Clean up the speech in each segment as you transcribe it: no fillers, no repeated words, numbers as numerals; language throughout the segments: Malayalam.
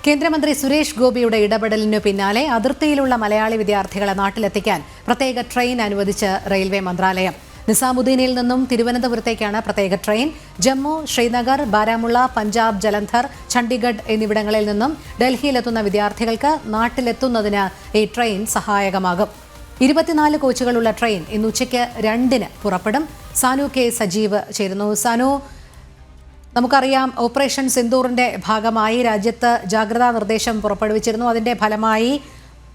കേന്ദ്രമന്ത്രി സുരേഷ് ഗോപിയുടെ ഇടപെടലിനു പിന്നാലെ അതിർത്തിയിലുള്ള മലയാളി വിദ്യാർത്ഥികളെ നാട്ടിലെത്തിക്കാൻ പ്രത്യേക ട്രെയിൻ അനുവദിച്ച് റെയിൽവേ മന്ത്രാലയം. നിസാമുദ്ദീനിൽ നിന്നും തിരുവനന്തപുരത്തേക്കാണ് പ്രത്യേക ട്രെയിൻ. ജമ്മു, ശ്രീനഗർ, ബാരാമുള്ള, പഞ്ചാബ്, ജലന്ധർ, ചണ്ഡിഗഡ് എന്നിവിടങ്ങളിൽ നിന്നും ഡൽഹിയിലെത്തുന്ന വിദ്യാർത്ഥികൾക്ക് നാട്ടിലെത്തുന്നതിന് ഈ ട്രെയിൻ സഹായകമാകും. 24 കോച്ചുകളുള്ള ട്രെയിൻ ഇന്ന് ഉച്ചയ്ക്ക് 2-ന് പുറപ്പെടും. സാനു കെ സജീവ് ചേരുന്നു. സാനു, നമുക്കറിയാം ഓപ്പറേഷൻ സിന്ദൂറിന്റെ ഭാഗമായി രാജ്യത്ത് ജാഗ്രതാ നിർദ്ദേശം പുറപ്പെടുവിച്ചിരുന്നു. അതിന്റെ ഫലമായി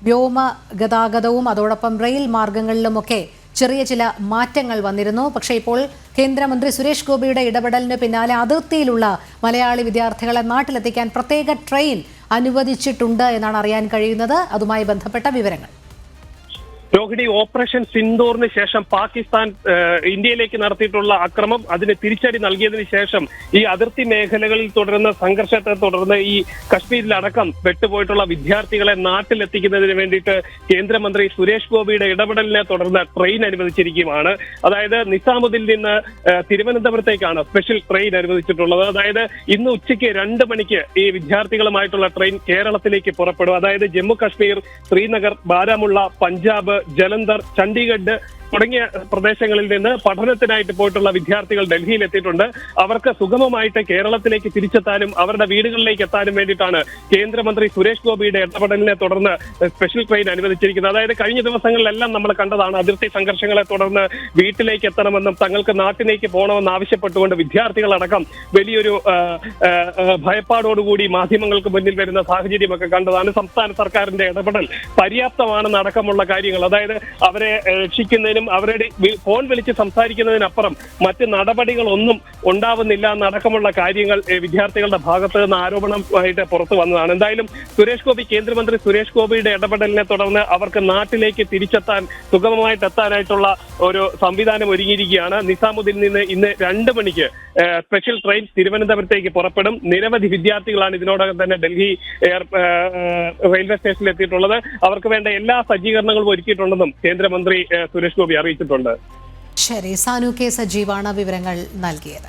വ്യോമ ഗതാഗതവും അതോടൊപ്പം റെയിൽ മാർഗങ്ങളിലുമൊക്കെ ചെറിയ ചില മാറ്റങ്ങൾ വന്നിരുന്നു. പക്ഷേ ഇപ്പോൾ കേന്ദ്രമന്ത്രി സുരേഷ് ഗോപിയുടെ ഇടപെടലിന് പിന്നാലെ അതിർത്തിയിലുള്ള മലയാളി വിദ്യാർത്ഥികളെ നാട്ടിലെത്തിക്കാൻ പ്രത്യേക ട്രെയിൻ അനുവദിച്ചിട്ടുണ്ട് എന്നാണ് അറിയാൻ കഴിയുന്നത്. അതുമായി ബന്ധപ്പെട്ട വിവരങ്ങൾ. രോഹിണി, ഓപ്പറേഷൻ സിന്ദൂറിന് ശേഷം പാകിസ്ഥാൻ ഇന്ത്യയിലേക്ക് നടത്തിയിട്ടുള്ള അക്രമം, അതിന് തിരിച്ചടി നൽകിയതിനു ശേഷം ഈ അതിർത്തി മേഖലകളിൽ തുടരുന്ന സംഘർഷത്തെ തുടർന്ന് ഈ കശ്മീരിലടക്കം പെട്ടുപോയിട്ടുള്ള വിദ്യാർത്ഥികളെ നാട്ടിലെത്തിക്കുന്നതിന് വേണ്ടിയിട്ട് കേന്ദ്രമന്ത്രി സുരേഷ് ഗോപിയുടെ ഇടപെടലിനെ തുടർന്ന് ട്രെയിൻ അനുവദിച്ചിരിക്കുകയാണ്. അതായത് നിസാമുദ്ദീനിൽ നിന്ന് തിരുവനന്തപുരത്തേക്കാണ് സ്പെഷ്യൽ ട്രെയിൻ അനുവദിച്ചിട്ടുള്ളത്. അതായത് ഇന്ന് ഉച്ചയ്ക്ക് 2 മണിക്ക് ഈ വിദ്യാർത്ഥികളുമായിട്ടുള്ള ട്രെയിൻ കേരളത്തിലേക്ക് പുറപ്പെടും. അതായത് ജമ്മു കശ്മീർ, ശ്രീനഗർ, ബാരാമുള്ള, പഞ്ചാബ്, ജലന്ധർ, ചണ്ഡിഗഡ് തുടങ്ങിയ പ്രദേശങ്ങളിൽ നിന്ന് പഠനത്തിനായിട്ട് പോയിട്ടുള്ള വിദ്യാർത്ഥികൾ ഡൽഹിയിൽ എത്തിയിട്ടുണ്ട്. അവർക്ക് സുഗമമായിട്ട് കേരളത്തിലേക്ക് തിരിച്ചെത്താനും അവരുടെ വീടുകളിലേക്ക് എത്താനും വേണ്ടിയിട്ടാണ് കേന്ദ്രമന്ത്രി സുരേഷ് ഗോപിയുടെ ഇടപെടലിനെ തുടർന്ന് സ്പെഷ്യൽ ട്രെയിൻ അനുവദിച്ചിരിക്കുന്നത്. അതായത് കഴിഞ്ഞ ദിവസങ്ങളിലെല്ലാം നമ്മൾ കണ്ടതാണ്, അതിർത്തി സംഘർഷങ്ങളെ തുടർന്ന് വീട്ടിലേക്ക് എത്തണമെന്നും തങ്ങൾക്ക് നാട്ടിലേക്ക് പോകണമെന്ന് ആവശ്യപ്പെട്ടുകൊണ്ട് വിദ്യാർത്ഥികളടക്കം വലിയൊരു ഭയപ്പാടോടുകൂടി മാധ്യമങ്ങൾക്ക് മുന്നിൽ വരുന്ന സാഹചര്യമൊക്കെ കണ്ടതാണ്. സംസ്ഥാന സർക്കാരിന്റെ ഇടപെടൽ പര്യാപ്തമാണെന്ന് അടക്കമുള്ള കാര്യങ്ങൾ, അതായത് അവരെ രക്ഷിക്കുന്നതിനും അവരുടെ ഫോൺ വിളിച്ച് സംസാരിക്കുന്നതിനപ്പുറം മറ്റ് നടപടികളൊന്നും ഉണ്ടാവുന്നില്ല എന്നടക്കമുള്ള കാര്യങ്ങൾ വിദ്യാർത്ഥികളുടെ ഭാഗത്ത് നിന്ന് ആരോപണമായിട്ട് പുറത്തു വന്നതാണ്. എന്തായാലും കേന്ദ്രമന്ത്രി സുരേഷ് ഗോപിയുടെ ഇടപെടലിനെ തുടർന്ന് അവർക്ക് നാട്ടിലേക്ക് തിരിച്ചെത്താൻ, സുഗമമായിട്ട് എത്താനായിട്ടുള്ള ഒരു സംവിധാനം ഒരുങ്ങിയിരിക്കുകയാണ്. നിസാമുദ്ദീനിൽ നിന്ന് ഇന്ന് 2 മണിക്ക് സ്പെഷ്യൽ ട്രെയിൻ തിരുവനന്തപുരത്തേക്ക് പുറപ്പെടും. നിരവധി വിദ്യാർത്ഥികളാണ് ഇതിനോടകം തന്നെ ഡൽഹി റെയിൽവേ സ്റ്റേഷനിൽ എത്തിയിട്ടുള്ളത്. അവർക്ക് വേണ്ട എല്ലാ സജ്ജീകരണങ്ങളും ഒരുക്കിയിട്ടുണ്ടെന്നും കേന്ദ്രമന്ത്രി സുരേഷ് ഗോപി അറിയിച്ചിട്ടുണ്ട്. ശരി, സാനു കെ സജീവാണ് വിവരങ്ങൾ നൽകിയത്.